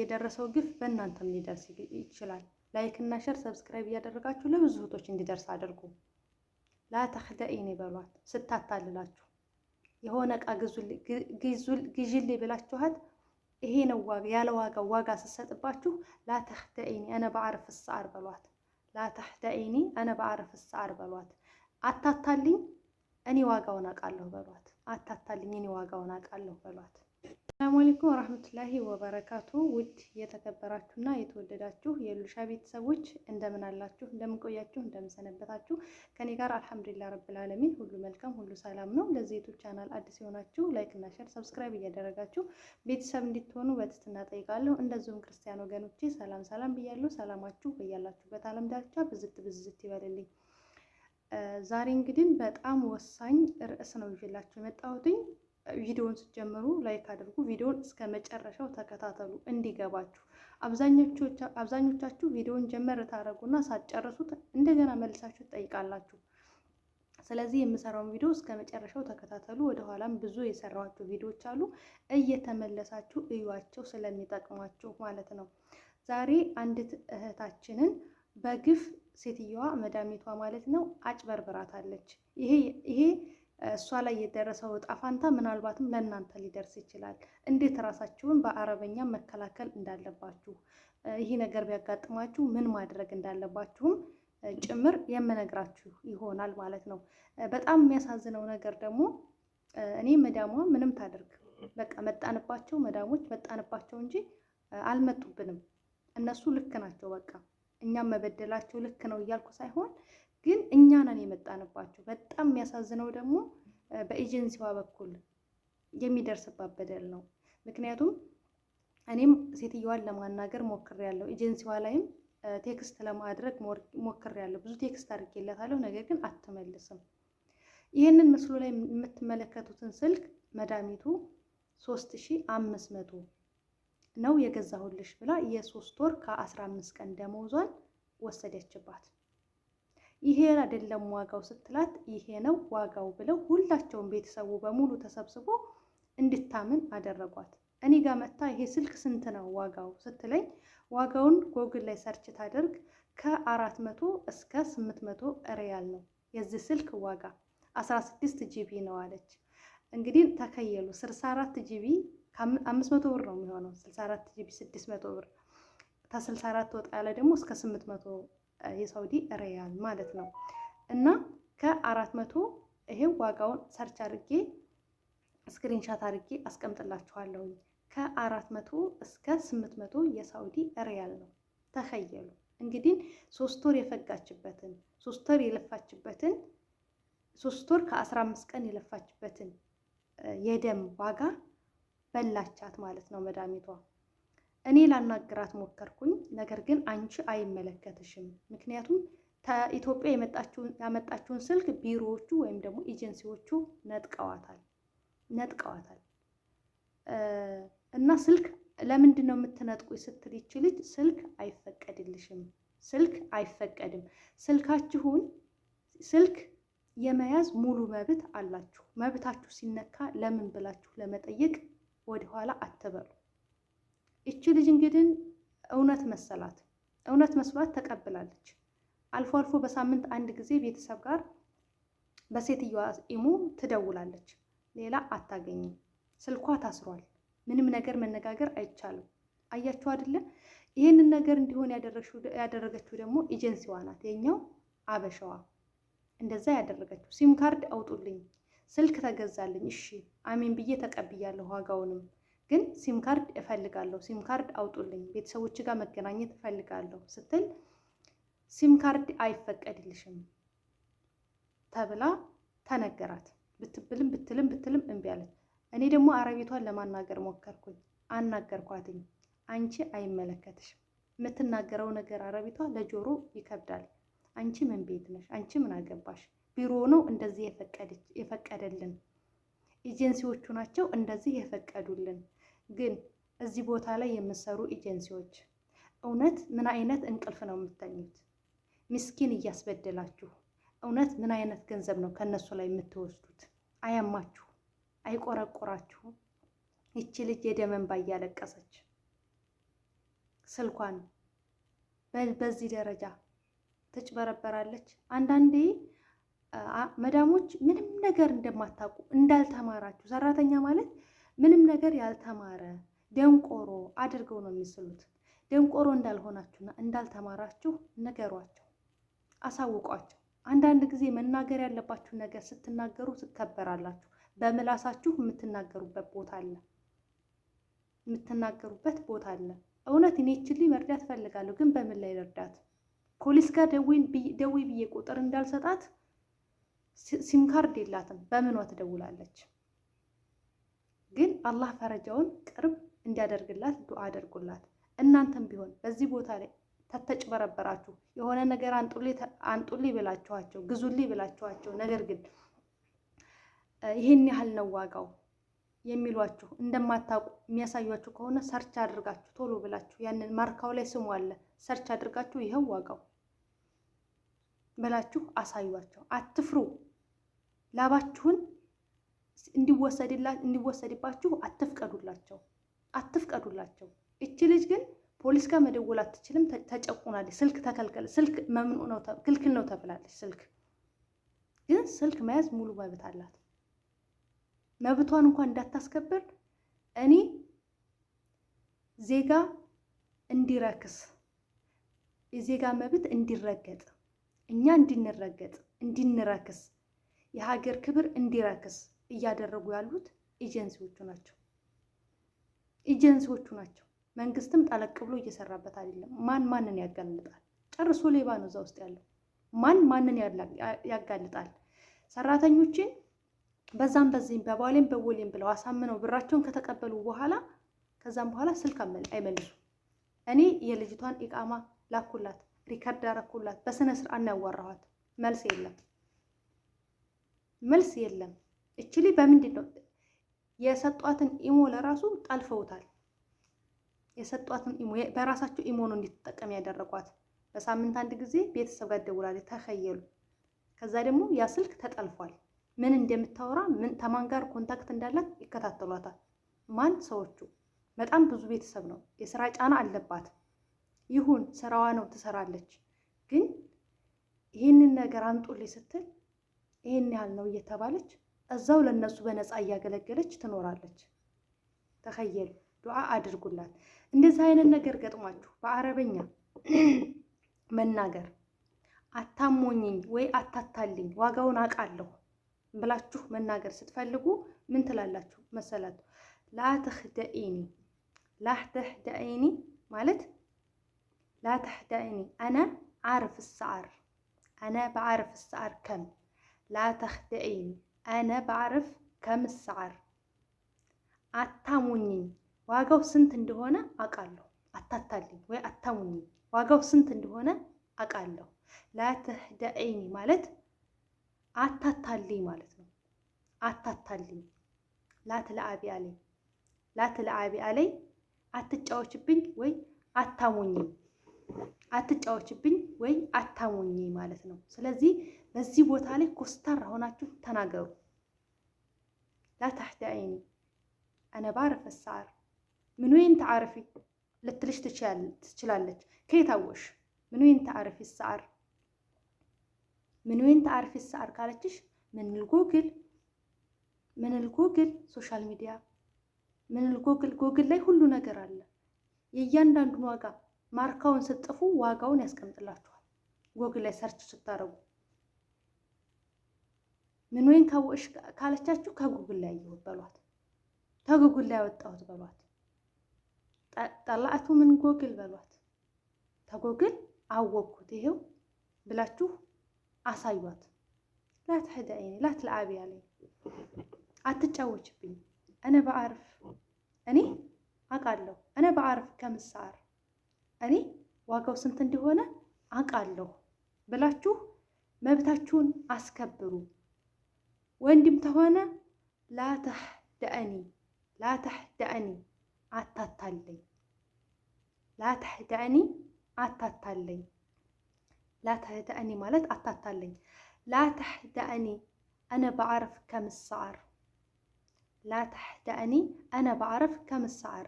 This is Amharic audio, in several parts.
የደረሰው ግፍ በእናንተም ሊደርስ ይችላል። ላይክ እና ሼር ሰብስክራይብ እያደረጋችሁ ለብዙ እህቶች እንዲደርስ አድርጉ። ላተኽደኢኒ በሏት ስታታልላችሁ የሆነ እቃ ግዢልኝ ብላችኋት ይሄ ነው ዋጋ ያለ ዋጋ ስትሰጥባችሁ ላተኽደኢኒ አነ በዓርፍ السعر በሏት። ላተኽደኢኒ አነ በዓርፍ السعر በሏት። አታታልኝ እኔ ዋጋውን አውቃለሁ በሏት። አታታልኝ እኔ ዋጋውን አውቃለሁ በሏት። ሰላም አለይኩም ወራህመቱላሂ ወበረካቱ። ውድ የተከበራችሁና የተወደዳችሁ የሉልሻ ቤተሰቦች እንደምን አላችሁ? እንደምን ቆያችሁ? እንደምን ሰነበታችሁ? ከኔ ጋር አልሐምዱሊላህ ረብል ዓለሚን ሁሉ መልካም ሁሉ ሰላም ነው። ለዚህ ዩቲዩብ ቻናል አዲስ የሆናችሁ ላይክ እና ሼር ሰብስክራይብ እያደረጋችሁ ቤተሰብ እንድትሆኑ በትህትና ጠይቃለሁ። እንደዚሁም ክርስቲያን ወገኖቼ ሰላም ሰላም ብያለሁ። ሰላማችሁ በያላችሁበት ዓለም ዳርቻ ብዝት ይበልልኝ። ዛሬ እንግዲህ በጣም ወሳኝ ርዕስ ነው ይዤላችሁ የመጣሁትኝ። ቪዲዮውን ስትጀምሩ ላይክ አድርጉ። ቪዲዮውን እስከ መጨረሻው ተከታተሉ እንዲገባችሁ። አብዛኞቻችሁ ቪዲዮውን ጀመር ታረጉና ሳትጨርሱት እንደገና መልሳችሁ ትጠይቃላችሁ። ስለዚህ የምሰራውን ቪዲዮ እስከ መጨረሻው ተከታተሉ። ወደኋላም ብዙ የሰራኋቸው ቪዲዮዎች አሉ፣ እየተመለሳችሁ እዩዋቸው ስለሚጠቅሟችሁ ማለት ነው። ዛሬ አንዲት እህታችንን በግፍ ሴትየዋ መዳሚቷ ማለት ነው አጭበርብራታለች። ይሄ እሷ ላይ የደረሰው ዕጣ ፋንታ ምናልባትም ለእናንተ ሊደርስ ይችላል። እንዴት ራሳችሁን በአረበኛ መከላከል እንዳለባችሁ፣ ይሄ ነገር ቢያጋጥማችሁ ምን ማድረግ እንዳለባችሁም ጭምር የምነግራችሁ ይሆናል ማለት ነው። በጣም የሚያሳዝነው ነገር ደግሞ እኔ መዳሟ ምንም ታደርግ በቃ መጣንባቸው፣ መዳሞች መጣንባቸው እንጂ አልመጡብንም። እነሱ ልክ ናቸው፣ በቃ እኛም መበደላቸው ልክ ነው እያልኩ ሳይሆን ግን እኛ ነን የመጣንባቸው። በጣም የሚያሳዝነው ደግሞ በኤጀንሲዋ በኩል የሚደርስባት በደል ነው። ምክንያቱም እኔም ሴትዮዋን ለማናገር ሞክሬያለሁ፣ ኤጀንሲዋ ላይም ቴክስት ለማድረግ ሞክሬያለሁ። ብዙ ቴክስት አድርጌላታለሁ፣ ነገር ግን አትመልስም። ይህንን ምስሉ ላይ የምትመለከቱትን ስልክ መዳሚቱ 3500 ነው የገዛሁልሽ ብላ የ3 ወር ከ15 ቀን ደመወዟን ወሰደችባት። ይሄ አይደለም ዋጋው ስትላት ይሄ ነው ዋጋው ብለው ሁላቸውም ቤተሰቡ በሙሉ ተሰብስቦ እንድታምን አደረጓት። እኔ ጋር መታ ይሄ ስልክ ስንት ነው ዋጋው ስትለኝ ዋጋውን ጎግል ላይ ሰርች ታደርግ ከ400 እስከ 800 ሪያል ነው የዚህ ስልክ ዋጋ፣ 16 ጂቢ ነው አለች። እንግዲህ ተከየሉ 64 ጂቢ ከ500 ብር ነው የሚሆነው። 64 ጂቢ 600 ብር፣ ከ64 ወጣ ያለ ደግሞ እስከ 800 የሳውዲ ሪያል ማለት ነው። እና ከ400 ይሄው ዋጋውን ሰርች አድርጌ ስክሪንሻት አድርጌ አስቀምጥላችኋለሁ። ከ400 እስከ 800 የሳውዲ ሪያል ነው። ተኸየሉ እንግዲህ 3 ወር የፈጋችበትን 3 ወር የለፋችበትን 3 ወር ከ15 ቀን የለፋችበትን የደም ዋጋ በላቻት ማለት ነው መዳሚቷ። እኔ ላናግራት ሞከርኩኝ፣ ነገር ግን አንቺ አይመለከትሽም። ምክንያቱም ኢትዮጵያ ያመጣችውን ስልክ ቢሮዎቹ ወይም ደግሞ ኤጀንሲዎቹ ነጥቀዋታል። እና ስልክ ለምንድን ነው የምትነጥቁኝ ስትል ይች ልጅ ስልክ አይፈቀድልሽም፣ ስልክ አይፈቀድም። ስልክ የመያዝ ሙሉ መብት አላችሁ። መብታችሁ ሲነካ ለምን ብላችሁ ለመጠየቅ ወደኋላ አትበሉ። ይቺ ልጅ እንግዲህ እውነት መስሏት ተቀብላለች። አልፎ አልፎ በሳምንት አንድ ጊዜ ቤተሰብ ጋር በሴትዮዋ ኢሙ ትደውላለች። ሌላ አታገኝም። ስልኳ ታስሯል። ምንም ነገር መነጋገር አይቻልም። አያችሁ አይደለ? ይህንን ነገር እንዲሆን ያደረገችው ደግሞ ኤጀንሲዋ ናት፣ የኛው አበሻዋ እንደዛ ያደረገችው። ሲም ካርድ አውጡልኝ፣ ስልክ ተገዛልኝ፣ እሺ አሚን ብዬ ተቀብያለሁ ዋጋውንም፣ ግን ሲም ካርድ እፈልጋለሁ፣ ሲም ካርድ አውጡልኝ፣ ቤተሰቦች ጋር መገናኘት እፈልጋለሁ ስትል ሲም ካርድ አይፈቀድልሽም ተብላ ተነገራት። ብትልም እምቢ አለች። እኔ ደግሞ አረቢቷን ለማናገር ሞከርኩኝ፣ አናገርኳትኝ። አንቺ አይመለከትሽም፣ የምትናገረው ነገር አረቢቷ ለጆሮ ይከብዳል። አንቺ ምን ቤት ነሽ? አንቺ ምን አገባሽ? ቢሮ ነው እንደዚህ የፈቀደልን፣ ኤጀንሲዎቹ ናቸው እንደዚህ የፈቀዱልን። ግን እዚህ ቦታ ላይ የምትሰሩ ኤጀንሲዎች እውነት ምን አይነት እንቅልፍ ነው የምትተኙት? ምስኪን እያስበደላችሁ እውነት ምን አይነት ገንዘብ ነው ከነሱ ላይ የምትወስዱት? አያማችሁ? አይቆረቆራችሁ? ይቺ ልጅ የደም እንባ እያለቀሰች ስልኳን በዚህ ደረጃ ትጭበረበራለች። አንዳንዴ መዳሞች ምንም ነገር እንደማታውቁ እንዳልተማራችሁ፣ ሰራተኛ ማለት ምንም ነገር ያልተማረ ደንቆሮ አድርገው ነው የሚስሉት። ደንቆሮ እንዳልሆናችሁና እንዳልተማራችሁ ንገሯቸው፣ አሳውቋቸው። አንዳንድ ጊዜ መናገር ያለባችሁ ነገር ስትናገሩ ትከበራላችሁ። በምላሳችሁ የምትናገሩበት ቦታ አለ። እውነት እኔ ይችል መርዳት ፈልጋለሁ፣ ግን በምን ላይ ልርዳት? ፖሊስ ጋር ደዊ ብዬ ቁጥር እንዳልሰጣት ሲም ካርድ የላትም፣ በምኗ ትደውላለች? ግን አላህ ፈረጃውን ቅርብ እንዲያደርግላት ዱዓ አድርጉላት። እናንተም ቢሆን በዚህ ቦታ ላይ ተተጭበረበራችሁ የሆነ ነገር አንጡልኝ ብላችኋቸው፣ ግዙልኝ ብላችኋቸው፣ ነገር ግን ይህን ያህል ነው ዋጋው የሚሏችሁ እንደማታውቁ የሚያሳዩአችሁ ከሆነ ሰርች አድርጋችሁ ቶሎ ብላችሁ ያንን ማርካው ላይ ስሙ አለ፣ ሰርች አድርጋችሁ ይኸው ዋጋው ብላችሁ አሳዩአቸው። አትፍሩ። ላባችሁን እንዲወሰድባችሁ አትፍቀዱላቸው። እቺ ልጅ ግን ፖሊስ ጋር መደወል አትችልም፣ ተጨቁናለች። ስልክ ተከልከለ፣ ስልክ መምኑ ነው ክልክል ነው ተብላለች። ስልክ መያዝ ሙሉ መብት አላት። መብቷን እንኳን እንዳታስከብር እኔ ዜጋ እንዲረክስ፣ የዜጋ መብት እንዲረገጥ፣ እኛ እንድንረክስ፣ የሀገር ክብር እንዲረክስ እያደረጉ ያሉት ኤጀንሲዎቹ ናቸው። መንግስትም ጠለቅ ብሎ እየሰራበት አይደለም። ማንን ያጋልጣል? ጨርሶ ሌባ ነው እዛ ውስጥ ያለው። ማንን ያጋልጣል? ሰራተኞችን በዛም በዚህም በባሌም በቦሌም ብለው አሳምነው ብራቸውን ከተቀበሉ በኋላ ከዛም በኋላ ስልክ አይመልሱ። እኔ የልጅቷን ኢቃማ ላኩላት፣ ሪከርድ አረኩላት፣ በስነ ስርዓት ነው ያዋራኋት። መልስ የለም። እችሊ በምንድን ነው የሰጧትን ኢሞ ለራሱ ጠልፈውታል። የሰጧትን ኢሞ በራሳቸው ኢሞ ነው እንድትጠቀም ያደረጓት። በሳምንት አንድ ጊዜ ቤተሰብ ጋር ደውላለች፣ ተኸየሉ። ከዛ ደግሞ ያ ስልክ ተጠልፏል። ምን እንደምታወራ ተማን ጋር ኮንታክት እንዳላት ይከታተሏታል። ሰዎቹ በጣም ብዙ ቤተሰብ ነው፣ የስራ ጫና አለባት። ይሁን ስራዋ ነው፣ ትሰራለች። ግን ይህንን ነገር አምጡልኝ ስትል ይህን ያህል ነው እየተባለች እዛው ለነሱ በነፃ እያገለገለች ትኖራለች። ተኸየሉ፣ ዱዓ አድርጉላት። እንደዚህ አይነት ነገር ገጥሟችሁ በአረበኛ መናገር አታሞኝኝ ወይ አታታልኝ ዋጋውን አውቃለሁ ብላችሁ መናገር ስትፈልጉ ምን ትላላችሁ መሰላችሁ? ላተህደኢኒ ማለት ላተህደኢኒ አነ ዓርፍ السعر أنا بعرف السعر كم لا تخدعيني أنا بعرف كم السعر አታሙኝኝ ዋጋው ስንት እንደሆነ አውቃለሁ። አታታልኝ ወይ አታሙኝኝ ዋጋው ስንት እንደሆነ አውቃለሁ። ላተህደኢኒ ማለት አታታልኝ ማለት ነው። አታታልኝ ላትለዓቢ አለይ አትጫወችብኝ ወይ አታሙኝ ማለት ነው። ስለዚህ በዚህ ቦታ ላይ ኮስታራ ሆናችሁ ተናገሩ። ላተህደኢኒ አነ ባዕርፍ السعر ምን ወይን ተዓርፊ ልትልሽ ትችላለች። ከየት አወሽ? ምን ወይን ተዓርፊ السعر ምን ወይን ተዓርፊ السعر ካለችሽ ምን ልጎግል ሶሻል ሚዲያ ምን ጎግል ላይ ሁሉ ነገር አለ። የእያንዳንዱን ዋጋ ማርካውን ስትጽፉ ዋጋውን ያስቀምጥላችኋል። ጎግል ላይ ሰርች ስታረጉ ምን ወይን ካወሽ ካለቻችሁ ከጉግል ላይ ያየሁት በሏት፣ ከጉግል ላይ ያወጣሁት በሏት። ጠላዕቱ ምን ጎግል በሏት፣ ተጎግል አወቅኩት ይሄው ብላችሁ አሳዩት። ላትህደኢኒ ላትለዓቢ አለይ አትጫወችብኝ። እኔ አውቃለሁ። እኔ በዓርፍ ከም السعر እኔ ዋጋው ስንት እንደሆነ አውቃለሁ ብላችሁ መብታችሁን አስከብሩ። ወንድም ተሆነ ላተህደኢኒ አታታለኝ። ላተህደኢኒ ማለት አታታለኝ። ላተህደኢኒ أنا بعرف كم السعر ላተህደኢኒ أنا بعرف كم السعر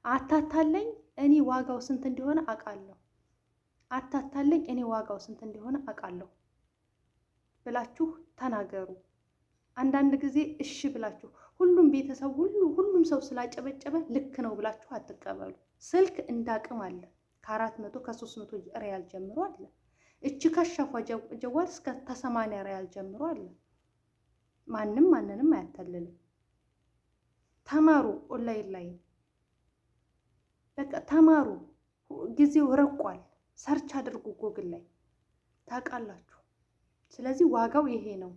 አታታለኝ እኔ ዋጋው ስንት እንደሆነ አውቃለሁ፣ አታታለኝ፣ እኔ ዋጋው ስንት እንደሆነ አውቃለሁ ብላችሁ ተናገሩ። አንዳንድ ጊዜ እሺ ብላችሁ ሁሉም ቤተሰብ ሁሉም ሰው ስላጨበጨበ ልክ ነው ብላችሁ አትቀበሉ። ስልክ እንዳቅም አለ። ከ400 ከ300 ሪያል ጀምሮ አለ። እቺ ከሻፏ ጀዋል እስከ 80 ሪያል ጀምሮ አለ። ማንም ማንንም አያታልልም። ተማሩ፣ ኦንላይን ላይ በቃ ተማሩ። ጊዜው ረቋል። ሰርች አድርጉ ጎግል ላይ ታውቃላችሁ። ስለዚህ ዋጋው ይሄ ነው።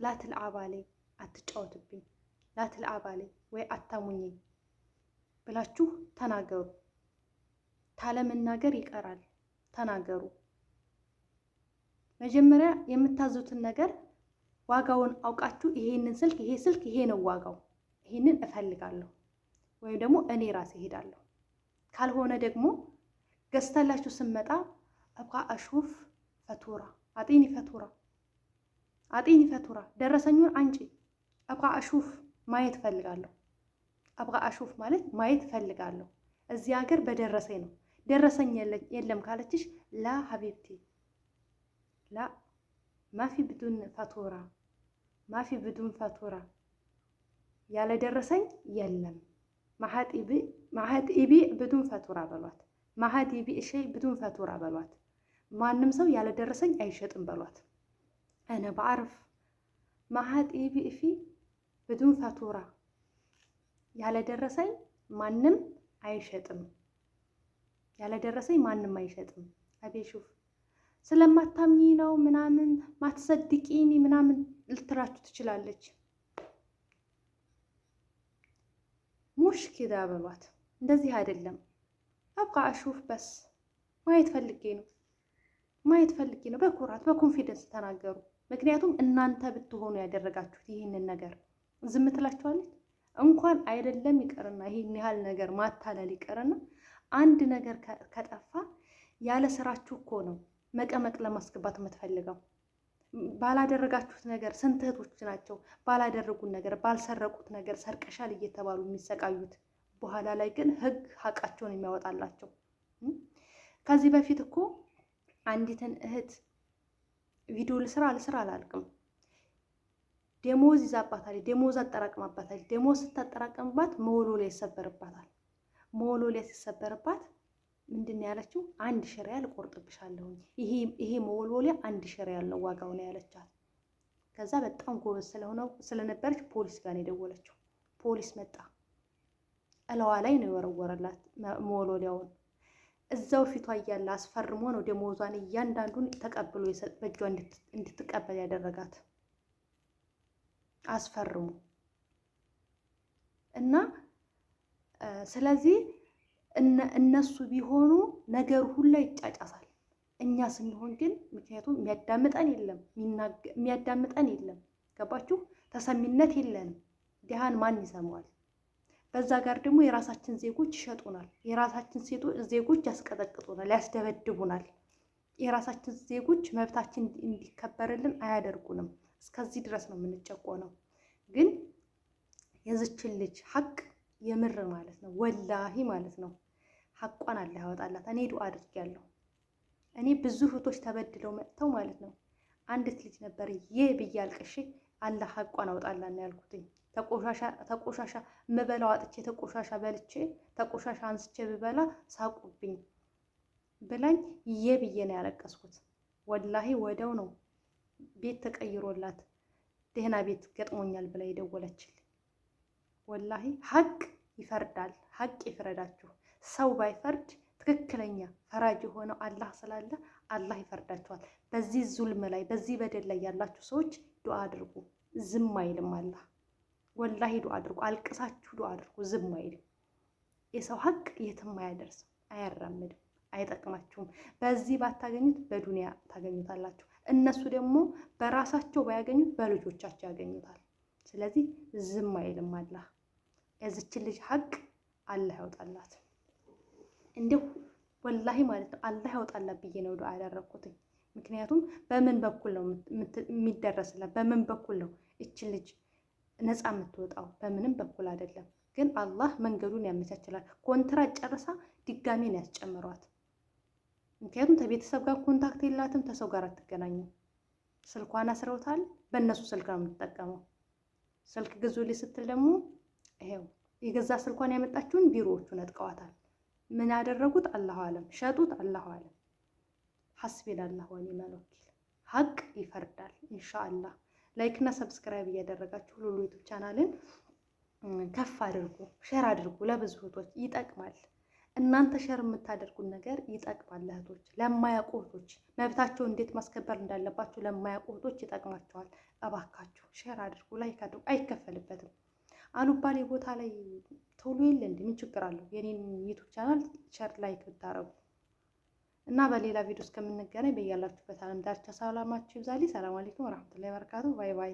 ላትልዓብ አለይ አትጫወትብኝ፣ ላትልዓብ አለይ ወይ አታሙኝኝ ብላችሁ ተናገሩ። ታለመናገር ይቀራል። ተናገሩ። መጀመሪያ የምታዙትን ነገር ዋጋውን አውቃችሁ ይሄንን ስልክ ይሄ ነው ዋጋው፣ ይሄንን እፈልጋለሁ ወይም ደግሞ እኔ ራሴ ሄዳለሁ። ካልሆነ ደግሞ ገዝታላችሁ ስመጣ አብቃ አሹፍ ፈቱራ አጢኒ ፈቱራ ደረሰኙን አንጪ። አብቃ አሹፍ ማየት ፈልጋለሁ። አብቃ አሹፍ ማለት ማየት ፈልጋለሁ። እዚህ ሀገር በደረሰኝ ነው። ደረሰኝ የለም ካለችሽ ላ ሀቢብቲ ላ ማፊ ብዱን ፈቱራ ያለ ደረሰኝ የለም። ማሀት ኢቢ ብዱን ፈቱራ በሏት። ማሀት ኢቢ ሸይ ብዱን ፈቱራ በሏት። ማንም ሰው ያለ ደረሰኝ አይሸጥም በሏት። እነ በአርፍ ማሀት ኢቢ እፊ ብዱን ፈቱራ ያለ ደረሰኝ ማንም አይሸጥም። ያለ ደረሰኝ ማንም አይሸጥም። አቤሹፍ ስለማታምኚ ነው ምናምን ማትሰድቂኒ ምናምን ልትራችሁ ትችላለች። ሙሽ ኪዳ በሏት። እንደዚህ አይደለም። አብቃ አሹፍ በስ ማየት ፈልጌ ነው። በኩራት በኮንፊደንስ ተናገሩ። ምክንያቱም እናንተ ብትሆኑ ያደረጋችሁት ይህንን ነገር ዝም ትላችኋለች። እንኳን አይደለም ይቀርና ይሄን ያህል ነገር ማታለል ይቀርና አንድ ነገር ከጠፋ ያለ ስራችሁ እኮ ነው መቀመቅ ለማስገባት የምትፈልገው። ባላደረጋችሁት ነገር ስንት እህቶች ናቸው ባላደረጉት ነገር ባልሰረቁት ነገር ሰርቀሻል እየተባሉ የሚሰቃዩት። በኋላ ላይ ግን ህግ ሀቃቸውን የሚያወጣላቸው። ከዚህ በፊት እኮ አንዲትን እህት ቪዲዮ ልስራ አላልቅም፣ ደሞዝ ይዛባታል፣ ደሞዝ አጠራቅማባታል። ደሞዝ ስታጠራቅምባት መወልወሊያ ይሰበርባታል። መወልወሊያ ሲሰበርባት ምንድን ያለችው? 1000 ሪያል እቆርጥብሻለሁ፣ ይሄ መወልወሊያ 1000 ሪያል ነው ዋጋው ነው ያለቻት። ከዛ በጣም ጎበዝ ስለነበረች ፖሊስ ጋር ነው የደወለችው። ፖሊስ መጣ። እለዋ ላይ ነው የወረወረላት መወልወሊያውን። እዛው ፊቷ እያለ አስፈርሞ ነው ደሞዟን እያንዳንዱን ተቀብሎ በእጇ እንድትቀበል ያደረጋት አስፈርሙ እና ስለዚህ እነሱ ቢሆኑ ነገር ሁሉ ይጫጫሳል። እኛ ስንሆን ግን ምክንያቱም የሚያዳምጠን የለም። ገባችሁ? ተሰሚነት የለንም። ድሃን ማን ይሰማዋል? በዛ ጋር ደግሞ የራሳችን ዜጎች ይሸጡናል። የራሳችን ዜጎች ያስቀጠቅጡናል፣ ያስደበድቡናል። የራሳችን ዜጎች መብታችን እንዲከበርልን አያደርጉንም። እስከዚህ ድረስ ነው የምንጨቆነው። ግን የዝችን ልጅ ሀቅ የምር ማለት ነው ወላሂ ማለት ነው ሀቋን አላህ ያወጣላት። እኔ ዱአ አድርጌያለሁ። እኔ ብዙ እህቶች ተበድለው መጥተው ማለት ነው አንዲት ልጅ ነበር ብዬ አልቅሼ አላህ ሀቋን አውጣላት ነው ያልኩትኝ። ተቆሻሻ ምበላው አጥቼ ተቆሻሻ በልቼ ተቆሻሻ አንስቼ ብበላ ሳቁብኝ ብላኝ ብዬ ነው ያለቀስኩት። ወላሂ ወደው ነው ቤት ተቀይሮላት ደህና ቤት ገጥሞኛል ብላ የደወለችል። ወላሂ ሀቅ ይፈርዳል። ሀቅ ይፍረዳችሁ። ሰው ባይፈርድ ትክክለኛ ፈራጅ የሆነው አላህ ስላለ አላህ ይፈርዳችኋል። በዚህ ዙልም ላይ በዚህ በደል ላይ ያላችሁ ሰዎች ዱአ አድርጉ። ዝም አይልም አላህ። ወላሂ ዱአ አድርጉ። አልቅሳችሁ ዱአ አድርጉ። ዝም አይልም። የሰው ሀቅ የትም አያደርስም፣ አያራምድም፣ አይጠቅማችሁም። በዚህ ባታገኙት በዱንያ ታገኙታላችሁ። እነሱ ደግሞ በራሳቸው ባያገኙት በልጆቻቸው ያገኙታል። ስለዚህ ዝም አይልም አላህ። የዚችን ልጅ ሀቅ አላህ ያውጣላት። እንዲሁ ወላሂ ማለት ነው አላህ ያውጣላት ብዬ ነው ዱአ ያደረኩትኝ። ምክንያቱም በምን በኩል ነው የሚደረስላት? በምን በኩል ነው እችን ልጅ ነፃ የምትወጣው? በምንም በኩል አይደለም። ግን አላህ መንገዱን ያመቻችላል። ኮንትራት ጨርሳ ድጋሜ ነው ያስጨምሯት። ምክንያቱም ከቤተሰብ ጋር ኮንታክት የላትም፣ ከሰው ጋር አትገናኝም። ስልኳን አስረውታል። በእነሱ ስልክ ነው የምትጠቀመው። ስልክ ግዙልኝ ስትል ደግሞ ይሄው የገዛ ስልኳን ያመጣችውን ቢሮዎቹ ነጥቀዋታል። ምን ያደረጉት አላሁ አለም፣ ሸጡት አላሁ አለም። ሐስቢናላህ ወኒዕመል ወኪል። ሀቅ ይፈርዳል ኢንሻአላህ። ላይክ እና ሰብስክራይብ እያደረጋችሁ ሁሉ ዩቲዩብ ቻናልን ከፍ አድርጉ፣ ሼር አድርጉ። ለብዙ እህቶች ይጠቅማል። እናንተ ሼር የምታደርጉን ነገር ይጠቅማል። እህቶች ለማያውቁ እህቶች መብታቸው እንዴት ማስከበር እንዳለባችሁ ለማያውቁ እህቶች ይጠቅማቸዋል። እባካችሁ ሼር አድርጉ፣ ላይክ አድርጉ። አይከፈልበትም። አሉባሌ ቦታ ላይ ቶሎ የለ እንዴ? ምን ችግር አለው? የኔን ዩቲዩብ ቻናል ሼር ላይክ ብታረጉ እና በሌላ ቪዲዮ እስከምንገናኝ በያላችሁበት ዓለም ዳርቻ ሰላማችሁ ይብዛልኝ። ሰላም አለይኩም ወራህመቱላሂ ወበረካቱ። ባይ ባይ።